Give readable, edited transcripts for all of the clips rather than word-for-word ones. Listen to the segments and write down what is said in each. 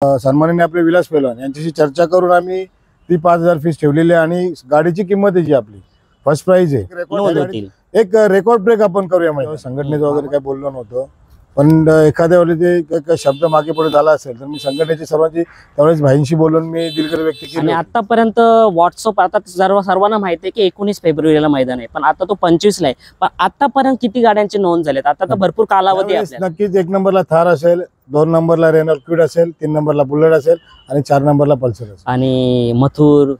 सन्माननीय आपले विलास पैलवान यांच्याशी चर्चा करून आम्ही ती 5,000 फीस ठेवलेली आहे आणि गाडीची किंमत आहे जी आपली फर्स्ट प्राइज आहे। एक रेकॉर्ड ब्रेक आपण करूया। माहिती संघटनेचं वगैरे काय बोललो नव्हतो, पण एखाद्या वेळी ते शब्द मागे पुढे झाला असेल तर मी संघटनेची सर्वांची त्यावेळेस भाईंशी बोलून मी दिलगिरी व्यक्त केली। आणि आतापर्यंत व्हॉट्सअप आता सर्वांना माहिती आहे की 19 फेब्रुवारीला मैदान आहे, पण आता तो 25 ला आहे। पण आतापर्यंत किती गाड्यांची नोंद झालीत? आता तर भरपूर कालावधी आहे। नक्कीच 1 नंबरला थार असेल, 2 नंबरला रेनॉल्ट क्विड असेल, 3 नंबरला बुलेट असेल आणि 4 नंबरला पल्सर असेल। आणि मथुर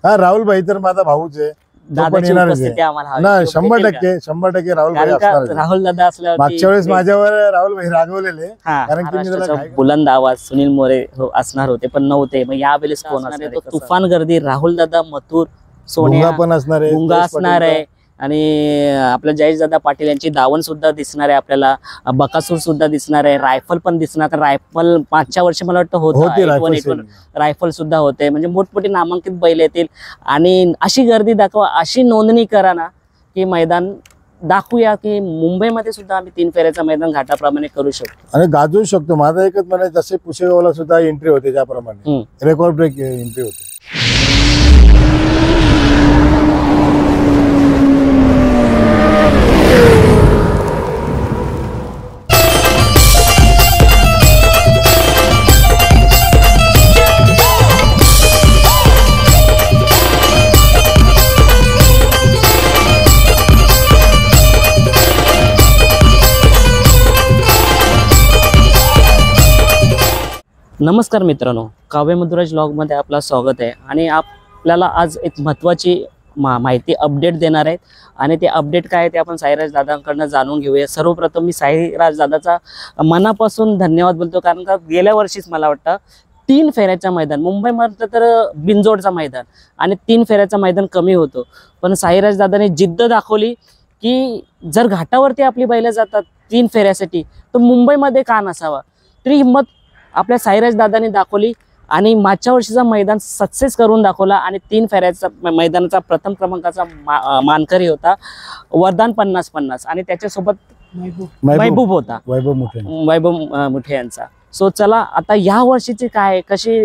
हा राहुल भाई तर माझा भाऊच आहे, दादाची उपस्थिती आम्हाला ना 100% राहुल भाई असणार। राहुल दादा असल्यावर मागच्या वेळेस माझ्यावर राहुल भाई रागवलेले, कारण की मी त्याला बुलंद आवाज सुनील मोरे असणार होते पण नव्हते। मग यावेळेस कोण असणार आहे? तुफान गर्दी, राहुल दादा, मथुर, सोनिया पण असणार आहे, गुंगा असणार आहे आणि आपल्या जयेश दादा पाटील यांची दावण सुद्धा दिसणार आहे, आपल्याला बकासूर सुद्धा दिसणार आहे, रायफल पण दिसणार। रायफल मागच्या वर्षी मला वाटतं होतं, रायफल सुद्धा होते। म्हणजे मोठमोठी नामांकित बैल येतील आणि अशी गर्दी दाखवा, अशी नोंदणी करा ना की मैदान दाखवूया की मुंबईमध्ये सुद्धा आम्ही 3 फेऱ्याचं मैदान घाटाप्रमाणे करू शकतो आणि गाजवू शकतो। माझा एकच म्हणायचं, जसे पुशेगावला सुद्धा एंट्री होते त्याप्रमाणे रेकॉर्ड ब्रेक एंट्री होते। नमस्कार मित्रांनो, काव्य मधुराज व्लॉगमध्ये आपलं स्वागत आहे। आणि आपल्याला आज एक महत्त्वाची माहिती अपडेट देणार आहेत आणि ते अपडेट काय आहे ते आपण साईराज दादांकडून जाणून घेऊया। सर्वप्रथम मी साईराज दादाचा मनापासून धन्यवाद बोलतो, कारण का गेल्या वर्षीच मला वाटतं 3 फेऱ्याचं मैदान मुंबईमध्ये तर बिनजोडचा मैदान आणि 3 फेऱ्याचं मैदान कमी होतं, पण साईराज दादाने जिद्द दाखवली की जर घाटावरती आपली बैलं जातात 3 फेऱ्यासाठी तर मुंबईमध्ये का नसावा। तरी हिंमत आपल्या साईराज दादांनी दाखवली आणि मागच्या वर्षीचा मैदान सक्सेस करून दाखवला आणि 3 फेऱ्याचा मैदानाचा प्रथम क्रमांकाचा मानकरी होता वरदान 50-50 आणि त्याच्यासोबत महबूब होता, वैभव मुठे यांचा। सो चला आता या वर्षीची काय कशी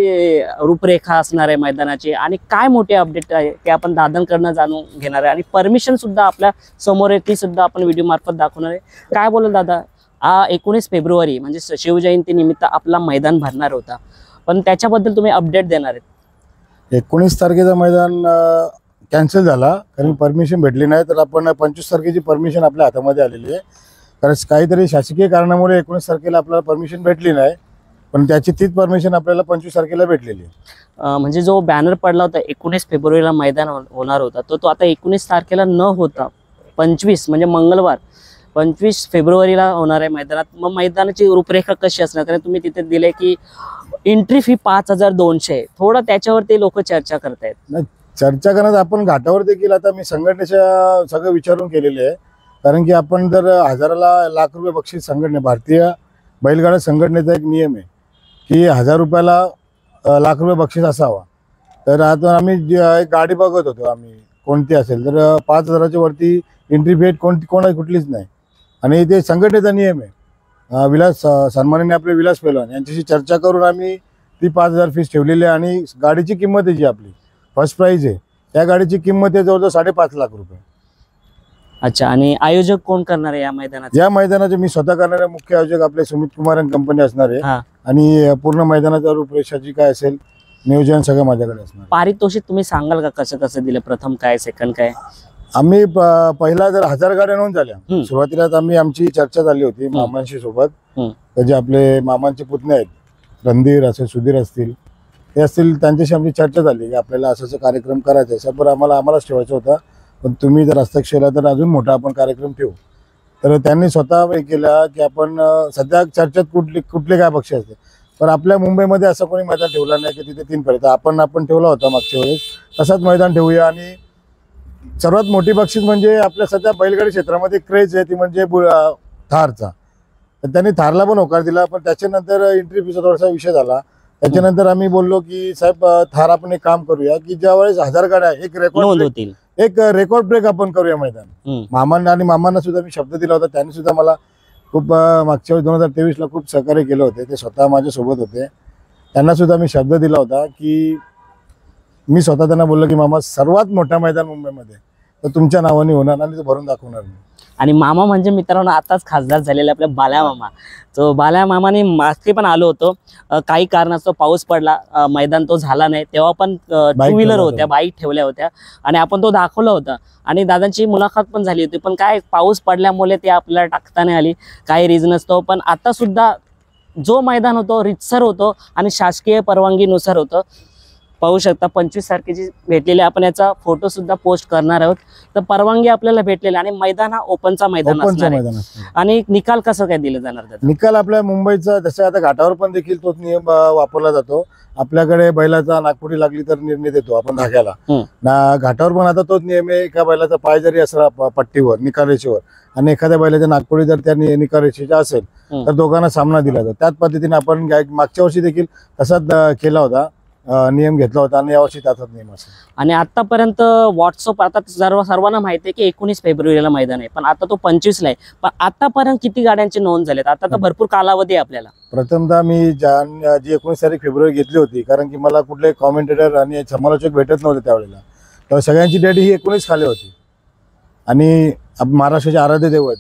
रूपरेखा असणार आहे मैदानाची आणि काय मोठे अपडेट आहे ते आपण दादांकडून जाणून घेणार आहे आणि परमिशन सुद्धा आपल्या समोर आहे ती सुद्धा आपण व्हिडिओ मार्फत दाखवणार आहे। काय बोलू दादा, 19 फेब्रुवारी म्हणजे शिवजयंती निमित्त आपला मैदान भरणार होता, पण त्याच्याबद्दल तुम्ही अपडेट देणार आहेत? 19 तारखेचा मैदान कॅन्सल झाला कारण परमिशन भेटली नाही, तर आपण 25 तारखेची परमिशन आपल्या हातामध्ये आलेली आहे। कारण काहीतरी शासकीय कारणामुळे 19 तारखेला आपल्याला परमिशन भेटली नाही, पण त्याची तीच परमिशन आपल्याला 25 तारखेला भेटलेली आहे। म्हणजे जो बॅनर पडला होता 19 फेब्रुवारीला मैदान होणार होता तो आता 19 तारखेला न होता 25 म्हणजे मंगळवार 25 फेब्रुवारीला होणार आहे मैदानात। मग मैदानाची रूपरेखा कशी असणार? कारण तुम्ही तिथे दिले की एंट्री फी 5,200 आहे, थोडं त्याच्यावरती लोक चर्चा करतायत। चर्चा करण्यात आपण घाटावर देखील आता मी संघटनेच्या सगळं विचारून केलेले आहे, कारण की आपण जर 1000ला लाख रुपये बक्षीस संघटने भारतीय बैलगाडा संघटनेचा एक नियम आहे की 1000 रुपयाला लाख रुपये बक्षीस असावा। तर आता आम्ही एक गाडी बघत होतो आम्ही कोणती असेल, तर 5,000च्या वरती एंट्री फी कुठलीच नाही आणि ते संघटनेचा नियम आहे। सन्माननीय आपले विलास पैलवान यांच्याशी चर्चा करून आम्ही ती 5,000 फीस ठेवलेली आहे आणि गाडीची किंमत आहे जी आपली फर्स्ट प्राइज आहे त्या गाडीची किंमत आहे जवळजवळ 5.5 लाख रुपये। अच्छा, आणि आयोजक कोण करणार आहे या मैदानात? या मैदानाचे मी स्वतः करणारे मुख्य आयोजक आपले सुमित कुमार कंपनी असणार आहे आणि पूर्ण मैदानाच्या रूपरेषाची काय असेल नियोजन सगळं माझ्याकडे असणार। पारितोषिक तुम्ही सांगाल का कसं कसं दिलं? प्रथम काय, सेकंड काय? आम्ही पहिला जर 1000 गाड्या नोंद झाल्या, सुरुवातीलाच आमची चर्चा झाली होती मामांशी सोबत, जे आपले मामांचे पुतणे आहेत रणधीर असेल, सुधीर असतील, ते असतील, त्यांच्याशी आमची चर्चा झाली की आपल्याला असं कार्यक्रम करायचा आहे। सर आम्हालाच ठेवायचा होता, पण तुम्ही जर हस्तक्षेप केला तर अजून मोठा आपण कार्यक्रम ठेवू। तर त्यांनी स्वतः हे केलं की आपण सध्या चर्चेत कुठले काय पक्ष असते, पण आपल्या मुंबईमध्ये असं कोणी मैदान ठेवला नाही की तिथे 3 फेऱ्याचा आपण ठेवला होता मागच्या वेळेस, तसाच मैदान ठेवूया। आणि सर्वात मोठी बक्षीस म्हणजे आपल्या सध्या बैलगाडी क्षेत्रामध्ये क्रेज आहे ती म्हणजे थारचा, तर त्यांनी थारला पण होकार दिला, पण त्याच्यानंतर एंट्री फीचा थोडासा विषय झाला। त्याच्यानंतर आम्ही बोललो की साहेब थार आपण एक काम करूया की ज्यावेळेस 1000 गाड्या एक रेकॉर्ड ब्रेक आपण करूया मैदान। मामांना सुद्धा मी शब्द दिला होता, त्यांनी सुद्धा मला खूप मागच्या वेळी 2023ला खूप सहकार्य केलं होते, ते स्वतः माझ्या सोबत होते त्यांना सुद्धा मी शब्द दिला होता की मी स्वतः त्यांना बोललो की मामा सर्वात मोठा मैदान मुंबईमध्ये तर तुमच्या नावाने होणार आणि ते भरून दाखवणार मी. आणि मामा म्हणजे मित्रांनो आताच खासदार झालेले आपले बाल्या मामा. तो बाल्या मामाने मागे पण आलो होतो, काही कारणास्तव पाऊस पडला, मैदान तो झाला नाही, तेव्हा पण टू व्हीलर होत्या, बाईक ठेवल्या होत्या आणि आपण तो दाखवला होता आणि दादांची मुलाखत पण झाली होती. पण काय पाऊस पडल्यामुळे ते आपल्याला टाकता नाही आली, काही रिझन असतो. पण आता सुद्धा जो मैदान होतो रितसर होतो आणि शासकीय परवानगीनुसार होतं. पाहू शकता 25 तारखेची भेटलेली, आपण याचा फोटो सुद्धा पोस्ट करणार आहोत. तर परवानगी आपल्याला भेटलेली आणि मैदान हा ओपनचा मैदान असणार आहे. आणि निकाल कसं काय दिलं जाणार त्याचा? निकाल आपल्या मुंबईचा जसं आता घाटावर पण देखील तोच नियम वापरला जातो. आपल्याकडे बैलाचा नागपुडी लागली तर निर्णय देतो आपण धाग्याला ना, घाटावर पण आता तोच नियम आहे. एका बैलाचा पाय जरी असला पट्टीवर निकाल रेषेवर आणि एखाद्या बैलाच्या नागपुडी जर त्या निकाल रेषेच्या असेल तर दोघांना सामना दिला जातो. त्याच पद्धतीने आपण मागच्या वर्षी देखील तसाच केला होता, नियम घेतला होता आणि यावर्षी त्याचाच नियम असेल. आणि आतापर्यंत व्हॉट्सअप आता सर्वांना माहिती आहे की 19 फेब्रुवारीला मैदान आहे, पण आता तो 25 ला आहे. पण आतापर्यंत किती गाड्यांची नोंद झालीत? आता तर भरपूर कालावधी आहे आपल्याला. प्रथमतः मी जी 19 तारीख फेब्रुवारी घेतली होती, कारण की मला कुठले कॉमेंटेटर आणि समालोचक भेटत नव्हते त्यावेळेला, तर सगळ्यांची डेट ही 19 खाली होती. आणि महाराष्ट्राचे आराध्य दैवत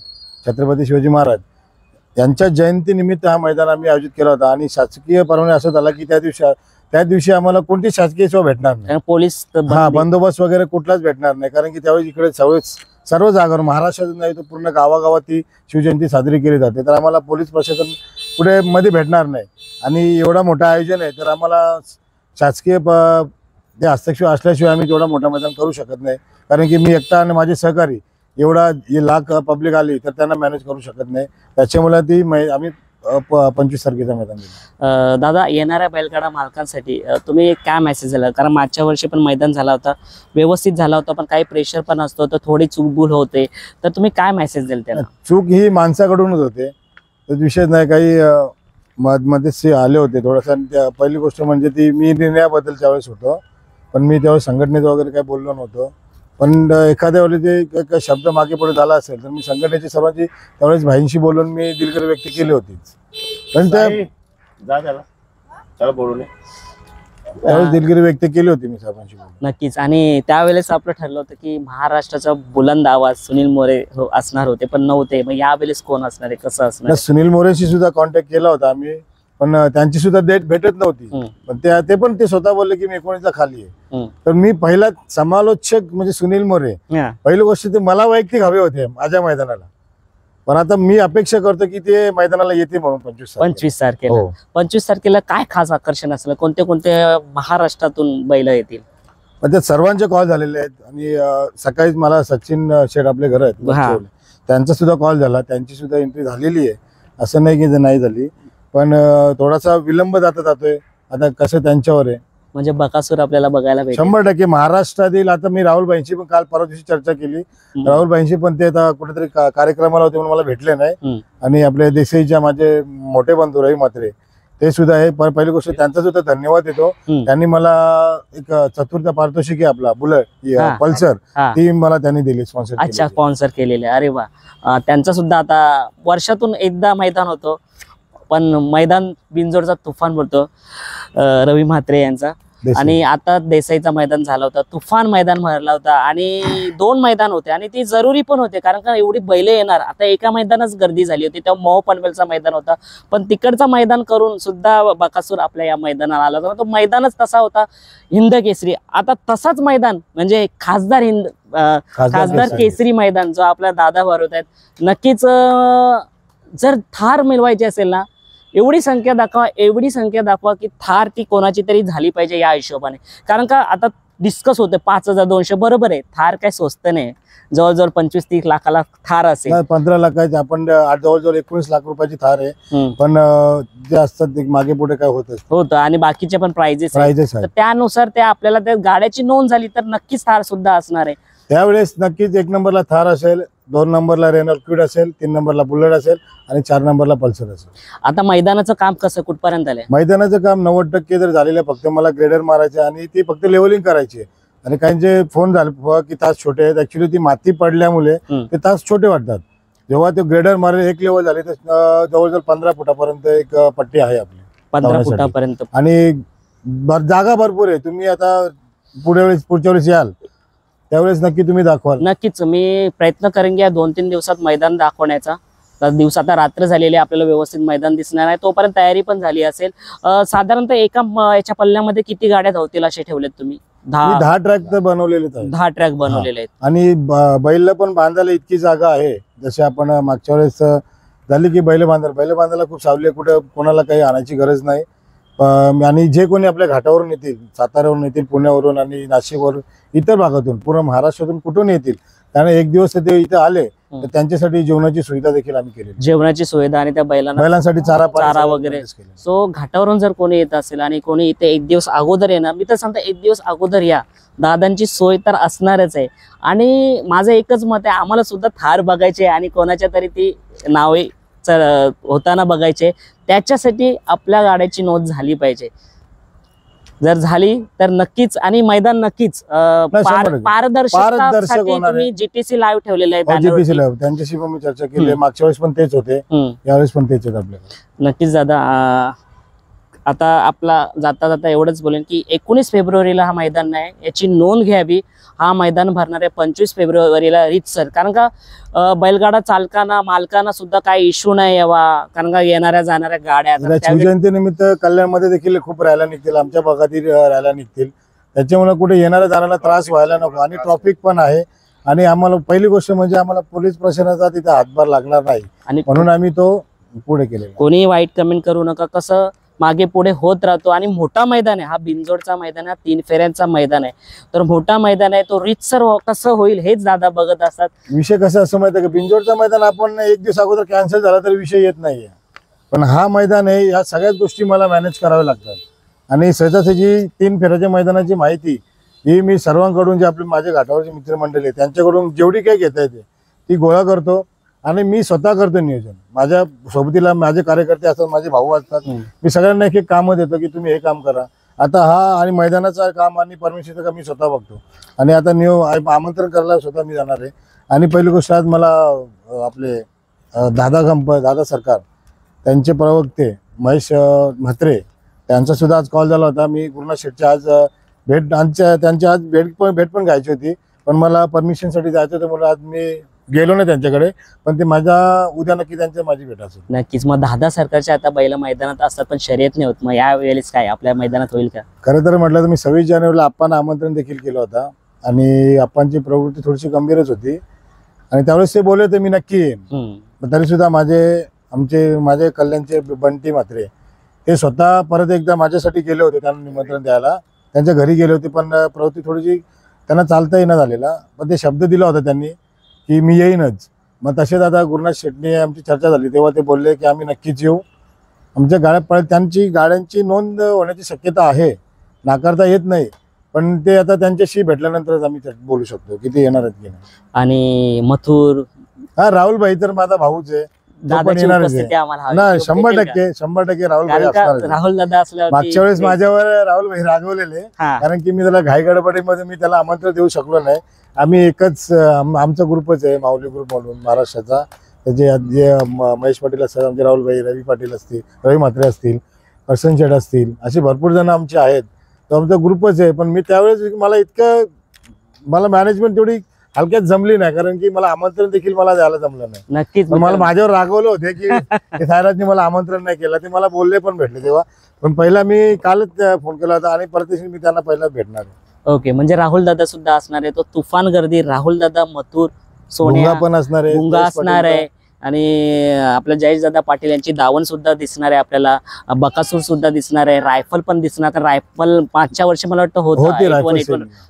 छत्रपती शिवाजी महाराज यांच्या जयंतीनिमित्त हा मैदान आम्ही आयोजित केला होता. आणि शासकीय परवानगी असं झाला की त्या दिवशी आम्हाला कोणती शासकीय सेवा भेटणार नाही, पोलीस बंदोबस्त वगैरे कुठलाच भेटणार नाही. कारण की त्यावेळी इकडे सर्व जागावर महाराष्ट्रातून नाही तर पूर्ण गावागावात ती शिवजयंती साजरी केली जाते. तर आम्हाला पोलीस प्रशासन पुढे मध्ये भेटणार नाही आणि एवढा मोठा आयोजन आहे, तर आम्हाला शासकीय ते हस्तक्षेप असल्याशिवाय आम्ही तेवढा मोठा मैदान करू शकत नाही. कारण की मी एकटा आणि माझे सहकारी एवढा लाख पब्लिक आली तर त्यांना मॅनेज करू शकत नाही. त्याच्यामुळे ती आम्ही 25 तारखेचा मैदान दिला. दादा, येणाऱ्या बैलगाडा मालकांसाठी तुम्ही काय मेसेज दिला? कारण मागच्या वर्षी पण मैदान झाला होता, व्यवस्थित झाला होता, पण काही प्रेशर पण असतो, तर थोडी चूकभूल होते, तर तुम्ही काय मेसेज द्याल त्यांना? चूक ही माणसाकडूनच होते, तर विषय नाही. काही मध्येच आले होते थोडासा. पहिली गोष्ट म्हणजे ती मी निर्णयाबद्दल त्यावेळेस होतो, पण मी त्यावेळेस संघटनेचं वगैरे काही बोललो नव्हतो. पण एखाद्या वेळी ते शब्द मागे पुढे झाला असेल तर मी संघटनेची सर्वांची त्यावेळेस भाईंशी बोलून मी दिलगिरी व्यक्त केली होती. पण त्यावेळेस दिलगिरी व्यक्त केली होती मी सर्वांशी बोलून. नक्कीच. आणि त्यावेळेस आपलं ठरलं होतं की महाराष्ट्राचा बुलंद आवाज सुनील मोरे असणार होते, पण नव्हते. मग यावेळेस कोण असणार आहे, कसं असणार? सुनील मोरेशी सुद्धा कॉन्टॅक्ट केला होता आम्ही, पण त्यांची सुद्धा डेट भेटत नव्हती. पण ते स्वतः बोलले की मी 19ला खाली आहे. तर मी पहिला समालोचक म्हणजे सुनील मोरे, पहिली गोष्ट ते मला वैयक्तिक हवे होते माझ्या मैदानाला. पण आता मी अपेक्षा करतो की ते मैदानाला येते म्हणून 25 तारखेला. 25 तारखेला काय खास आकर्षण असलं? कोणते कोणते महाराष्ट्रातून बैल येतील? पण ते सर्वांचे कॉल झालेले आहेत. आणि सकाळीच मला सचिन शेठ आपले घर आहेत त्यांचा सुद्धा कॉल झाला, त्यांची सुद्धा एंट्री झालेली आहे. असं नाही की नाही झाली, पण थोडासा विलंब जातोय. आता कसं त्यांच्यावर आहे. म्हणजे बकासूर आपल्याला बघायला भेटेल 100%. महाराष्ट्रातील आता मी राहुलबाईंशी पण काल परवा दिवशी चर्चा केली. राहुलबाईंशी पण ते आता कुठेतरी कार्यक्रमाला होते म्हणून मला भेटले नाही. आणि आपले देसाईच्या माझे मोठे बंधू रवी म्हात्रे ते सुद्धा आहे. पहिली गोष्ट त्यांचा सुद्धा धन्यवाद देतो. त्यांनी मला एक चतुर्थ पारितोषिक आपला बुलेट पल्सर ती मला त्यांनी दिली, स्पॉन्सर. अच्छा, स्पॉन्सर केलेले. अरे वा. त्यांचा सुद्धा आता वर्षातून एकदा मैदान होतो, पण मैदान बिनजोडचा तुफान बोलतो रवी म्हात्रे यांचा. आणि आता देसाईचा मैदान झाला होता, तुफान मैदान भरला होता. आणि 2 मैदान होते आणि ते जरुरी पण होते, कारण का एवढी बैले येणार. आता एका मैदानच गर्दी झाली होती, तेव्हा मोह पनवेलचा मैदान होता, पण तिकडचा मैदान करून सुद्धा बकासूर आपल्या या मैदानाला आला होता. तो मैदानच तसा होता हिंद केसरी. आता तसाच मैदान म्हणजे खासदार केसरी मैदान जो आपल्या दादा भरवत आहेत. नक्कीच जर थार मिळवायची असेल ना, एवढी संख्या दाखवा की थार ती कोणाची तरी झाली पाहिजे या हिशोबाने. कारण का आता डिस्कस होते 5200, बरोबर आहे. थार काय स्वस्त नाही, जवळजवळ 25-30 लाखाला थार असेल. 15 लाखाची आपण जवळजवळ 19 लाख रुपयाची थार आहे. पण जे असतात मागे पुढे काय होतं आणि बाकीचे पण प्राइजेस त्यानुसार ते आपल्याला त्या गाड्याची नोंद झाली तर नक्कीच थार सुद्धा असणार आहे. त्यावेळेस नक्कीच 1 नंबरला थार असेल, 2 नंबरला रेनॉल्ड क्विड असेल, 3 नंबरला बुलेट असेल आणि 4 नंबरला पल्सर असेल. आता मैदानाचं काम कसं कुठपर्यंत आलंय? मैदानाचं काम 90% जर झालेलं. फक्त मला ग्रेडर मारायचे आणि ती फक्त लेवलिंग करायची. आणि काहींचे फोन झाले की तास छोटे आहेत. ऍक्च्युली ती माती पडल्यामुळे ते तास छोटे वाटतात. जेव्हा ते ग्रेडर मारेल 1 लेवल झाली तर जवळजवळ 15 फुटापर्यंत एक पट्टी आहे आपली. 15 धावण्यासाठी. फुटापर्यंत. आणि जागा भरपूर आहे. तुम्ही आता पुढच्या वेळेस याल त्यावेळेस नक्की तुम्ही दाखवाल. नक्कीच मी प्रयत्न करेन की या 2-3 दिवसात मैदान दाखवण्याचा. तर दिवस आता रात्र झालेली आहे, आपल्याला व्यवस्थित मैदान दिसणार आहे, तोपर्यंत तयारी पण झाली असेल. साधारणतः एका याच्या पल्ल्यामध्ये किती गाड्या धावतील असे ठेवलेत तुम्ही? 10 ट्रॅक तर बनवलेलेच आहेत. 10 ट्रॅक बनवलेले आहेत. आणि बैल पण बांधायला इतकी जागा आहे. जसे आपण मागच्या वेळेस झाली की बैल बांधायला खूप सावली आहे, कुठं कोणाला काही आणायची गरज नाही. आणि जे कोणी आपल्या घाटावरून येतील, साताऱ्यावरून येतील, पुण्यावरून आणि नाशिकवरून, इतर भागातून, पूर्ण महाराष्ट्रातून कुठून येतील, कारण एक दिवस ते इथे आले तर त्यांच्यासाठी जेवणाची सुविधा देखील आम्ही केली. जेवणाची सुविधा आणि त्या बैलांसाठी चारा वगैरे. सो घाटावरून जर कोणी येत असेल आणि कोणी इथे एक दिवस अगोदर येणार, मी तर सांगतो एक दिवस अगोदर या, दादांची सोय तर असणारच आहे. आणि माझं एकच मत आहे, आम्हाला सुद्धा थार बघायचे आणि कोणाच्या तरी ती नावे होताना बघायचे, त्याच्यासाठी आपल्या गाड्याची नोंद झाली पाहिजे. जर झाली तर नक्कीच, आणि मैदान नक्कीच पारदर्शक तुम्ही जीटीसी लाईव्ह ठेवलेलं आहे. जीटीसी लाईव्ह त्यांच्याशी पण मी चर्चा केली. मागच्या वेळेस पण तेच होते, यावेळेस पण तेच आहेत आपल्याला. नक्कीच दादा. आता आपला जाता जाता एवढंच बोलेन की 19 फेब्रुवारीला हा मैदान आहे, याची नोंद घ्यावी. हा मैदान भरणार आहे 25 फेब्रुवारीला रीतसर, कारण का बैलगाडा चालकांना मालकांना सुद्धा काही इश्यू नाही यावा, कारण का येणाऱ्या जाणाऱ्या गाड्या शिवजयंतीनिमित्त कल्याणमध्ये देखील खूप रॅल्या निघतील, आमच्या भागातील रॅल्या निघतील. त्याच्यामुळे कुठे येणाऱ्या जाणारा त्रास व्हायला नको. आणि ट्रॉफिक पण आहे. आणि आम्हाला पहिली गोष्ट म्हणजे आम्हाला पोलीस प्रशासनाचा तिथे हातभार लागणार नाही, आणि म्हणून आम्ही तो पुढे केलेला. कोणी वाईट कमेंट करू नका. कसं मागे पुढे होत राहतो. आणि मोठा मैदान आहे हा, बिनजोडचा मैदान आहे, 3 फेऱ्यांचा मैदान आहे, तर मोठा मैदान आहे, तो रीतसर कसं होईल हेच दादा बघत असतात. विषय कसं असं माहिती आहे का, बिनजोडचा मैदान आपण एक दिवस अगोदर कॅन्सल झाला तर विषय येत नाहीये, पण हा मैदान आहे, या सगळ्याच गोष्टी मला मॅनेज कराव्या लागतात. आणि सहजासहजी 3 फेऱ्याच्या मैदानाची माहिती ही मी सर्वांकडून, जे आपले माझे घाटावरचे मित्रमंडळी आहे त्यांच्याकडून जेवढी काही घेता येते ती गोळा करतो. आणि मी स्वतः करतो नियोजन. माझ्या सोबतीला माझे कार्यकर्ते असतात, माझे भाऊ असतात, मी सगळ्यांना एक एक कामं देतो की तुम्ही हे काम करा. आता हा आणि मैदानाचं काम आणि परमिशनचं काम मी स्वतः बघतो. आणि आता आमंत्रण करायला स्वतः मी जाणार आहे. आणि पहिली गोष्ट, आज मला आपले दादा सरकार, त्यांचे प्रवक्ते महेश म्हात्रे, त्यांचा सुद्धा आज कॉल झाला होता. मी गुरुनाथ शेठच्या आज त्यांची आज भेट पण घ्यायची होती, पण मला परमिशनसाठी जायचं होतं, म्हणून आज मी गेलो नाही त्यांच्याकडे. पण ते उद्या नक्की माझी भेट असेल. नक्कीच. मग दादा सरकारच्या आता बैल मैदानात असतात पण शर्यत नाही होत, मग या वेळेस काय आपल्या मैदानात होईल का? खरं तर म्हटलं तर मी 26 जानेवारीला आपण आमंत्रण देखील केलं होतं, आणि आपणची प्रवृत्ती थोडीशी गंभीरच होती, आणि त्यावेळेस ते बोलले होते मी नक्की येईन. तरी सुद्धा माझे कल्याणचे बंटी म्हात्रे ते स्वतः परत एकदा माझ्यासाठी गेले होते, त्यांना निमंत्रण द्यायला, त्यांच्या घरी गेले होते. पण प्रवृत्ती थोडीशी त्यांना चालता येणं झालेला, पण ते शब्द दिला होता त्यांनी की मी येईनच. मग तसेच आता गुरुनाथ शेट्टी आमची चर्चा झाली तेव्हा ते बोलले की आम्ही नक्कीच येऊ. आमच्या गाड्यांची नोंद होण्याची शक्यता आहे, नाकारता येत नाही, पण ते आता त्यांच्याशी भेटल्यानंतरच आम्ही बोलू शकतो की ते येणार आहेत की नाही. आणि मथुर, हा राहुल भाई तर माझा भाऊच आहे, ना 100% राहुल दादा असल्यावर. मागच्या वेळेस माझ्यावर राहुल भाई रागवलेले, कारण की मी त्याला घाई गडबडीमध्ये मी त्याला आमंत्रण देऊ शकलो नाही. आम्ही एकच आमचा ग्रुपच आहे, माऊली ग्रुप म्हणून महाराष्ट्राचा. त्याचे जे महेश पाटील असतात, आमचे राहुल भाई, रवी पाटील असतील, रवी म्हात्रे असतील, हर्षन शेठ असतील, असे भरपूर जण आमचे आहेत. तो आमचा ग्रुपच आहे. पण मी त्यावेळेस मला मॅनेजमेंट तेवढी हलक्यात जमली नाही, कारण की मला आमंत्रण देखील मला द्यायला जमलं नाही. नक्कीच. मला माझ्यावर रागवलं होते की सायराजनी मला आमंत्रण नाही केलं. ते मला बोलले पण भेटले तेव्हा, पण पहिला मी कालच फोन केला होता, आणि परत मी त्यांना पहिला भेटणार आहे. ओके. म्हणजे राहुल दादा सुद्धा असणार आहे, तो तुफान गर्दी. राहुल दादा, मथुर, सोनिया पण असणार आहे, गुंगा असणार आहे, आणि आपल्या जयेश दादा पाटील यांची दावण सुद्धा दिसणार आहे आपल्याला, बकासूर सुद्धा दिसणार आहे, रायफल पण दिसणार. तर रायफल मागच्या वर्षी मला वाटतं होतं,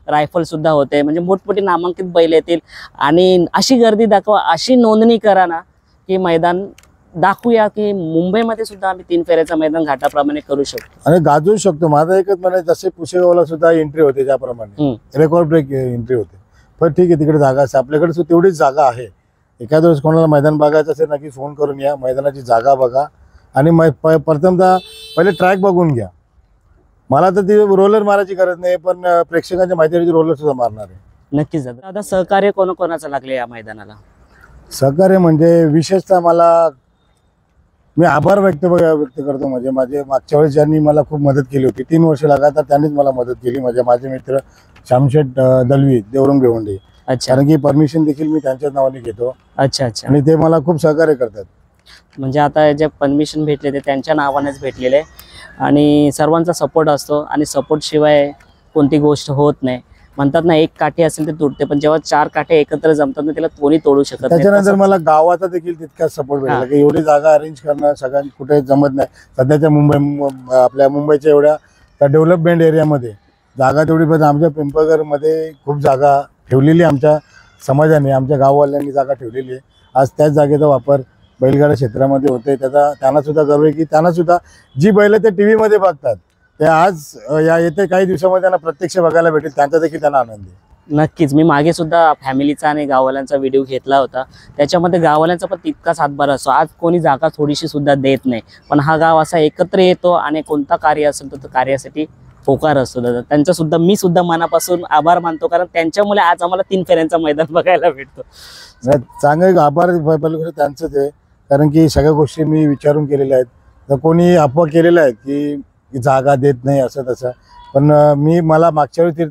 रायफल सुद्धा होते. म्हणजे मोठमोठी नामांकित बैल येतील, आणि अशी गर्दी दाखवा, अशी नोंदणी करा ना की मैदान दाखवूया की मुंबईमध्ये सुद्धा आम्ही 3 फेऱ्याचं मैदान घाटाप्रमाणे करू शकतो आणि गाजवू शकतो. माझा एकच म्हणायचं, जसे पुशेगावला सुद्धा एंट्री होते त्याप्रमाणे रेकॉर्ड ब्रेक एंट्री होते. पण ठीक आहे, तिकडे जागा असते, आपल्याकडे सुद्धा तेवढीच जागा आहे. एखाद्या वेळेस कोणाला मैदान बघायचं असेल नक्की फोन करून या, मैदानाची जागा बघा, आणि प्रथमतः पहिले ट्रॅक बघून घ्या. मला तर ती रोलर मारायची गरज नाही, पण प्रेक्षकांच्या माहितीसाठी रोलर सुद्धा मारणार आहे. नक्कीच. आता सहकार्य कोणाकोणाचं लागले या मैदानाला? सहकार्य म्हणजे विशेषतः मला मी आभार व्यक्त करतो. म्हणजे माझे मागच्या वेळेस ज्यांनी मला खूप मदत केली होती, 3 वर्ष लगातार त्यांनीच मला मदत केली. म्हणजे माझे मित्र श्यामशेठ दलवी, देवरुंग भिवंडी, अच्छा कारण की परमिशन देखील मी त्यांच्याच नावाने घेतो अच्छा अच्छा. आणि ते मला खूप सहकार्य करतात. म्हणजे आता जे परमिशन भेटले ते त्यांच्या नावानेच भेटलेले आहे आणि सर्वांचा सपोर्ट असतो आणि सपोर्ट शिवाय कोणती गोष्ट होत नाही. म्हणतात ना, एक काठी असेल तर तुटते, पण जेव्हा 4 काठे एकत्र जमतात ना, त्याला कोणी तोडू शकत नाही. त्याच्यानंतर मला गावाचा देखील तितकाच सपोर्ट भेटला की एवढी जागा अरेंज करणं सगळ्यांनी कुठे जमत नाही. सध्याच्या आपल्या मुंबईच्या एवढ्या डेव्हलपमेंट एरियामध्ये जागा तेवढी, पण आमच्या पिंपळगडमध्ये खूप जागा ठेवलेली, आमच्या समाजाने, आमच्या गाववाल्यांनी जागा ठेवलेली आहे. आज त्याच जागेचा वापर बैलगाडा क्षेत्रामध्ये होते. त्यांना सुद्धा गर्व आहे की त्यांना सुद्धा जी बैल ते TV मध्ये बघतात ते आज येते काही दिवसामध्ये त्यांना प्रत्यक्ष बघायला भेटेल. त्यांचा देखील त्यांना आनंद आहे. नक्कीच. मी मागे सुद्धा फॅमिलीचा आणि गाववाल्यांचा व्हिडिओ घेतला होता. त्याच्यामध्ये गाववाल्यांचा पण तितकाच हातभार असतो. आज कोणी जागा थोडीशी सुद्धा देत नाही, पण हा गाव असा एकत्र येतो आणि कोणता कार्य असेल तर कार्यासाठी होकार असतो. दादा त्यांचा सुद्धा मी सुद्धा मनापासून आभार मानतो, कारण त्यांच्यामुळे आज आम्हाला 3 फेऱ्यांचा मैदान बघायला भेटतो. चांगले आभार पहिलं त्यांचंच आहे, कारण की सगळ्या गोष्टी मी विचारून केलेल्या आहेत. तर कोणी अफवा केलेल्या आहेत की जागा देत नाही असं तसं, पण मला मागच्या वेळी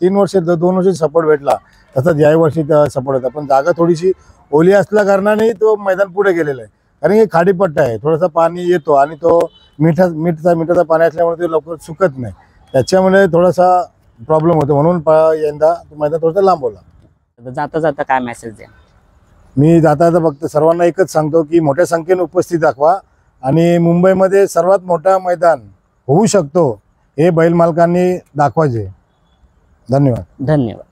3 वर्ष 2 वर्ष सपोर्ट भेटला, तसंच याही वर्षी सपोर्ट होता. पण जागा थोडीशी ओली असल्या कारणाने तो मैदान पुढे गेलेला आहे, कारण की खाडीपट्टा आहे, थोडंसं पाणी येतो आणि तो मिठाचा पाणी असल्यामुळे ते लवकर सुकत नाही. त्याच्यामुळे थोडासा प्रॉब्लेम होतो, म्हणून यंदा तो मैदान थोडासा लांबवला. जाता जाता काय मेसेज द्या? मी जाता फक्त सर्वांना एकच सांगतो की मोठ्या संख्येने उपस्थित दाखवा आणि मुंबईमध्ये सर्वात मोठा मैदान होऊ शकतो हे बैल मालकांनी दाखवायचे. धन्यवाद. धन्यवाद.